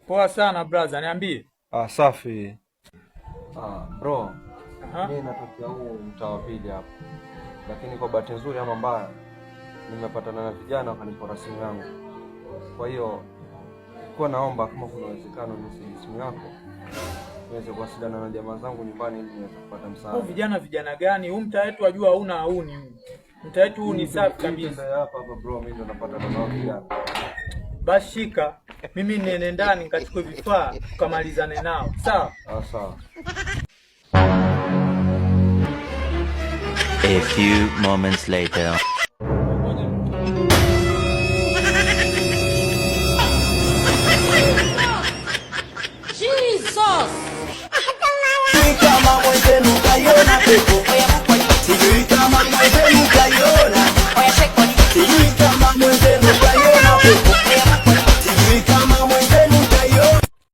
Poa sana brother, niambie. Safi. Bro, mimi natokea huu mtaa wa pili hapa. Lakini kwa bahati nzuri ama mbaya nimepatana na vijana wakanipora simu yangu. Kwa hiyo kwa naomba kama kuna uwezekano nisije simu yako niweze kuwasiliana na jamaa zangu nyumbani ili niweze kupata msaada. Vijana gani? Huu mtaa wetu wajua hauna hauni huu. Mtaa wetu huu ni safi kabisa. Hapa bro, mimi ndo napata na vijana. Basi shika, mimi nene ndani nikachukue vifaa tukamalizane nao. Sawa? Sawa. A few moments later. Jesus! Kama mwenzenu kaiona pepo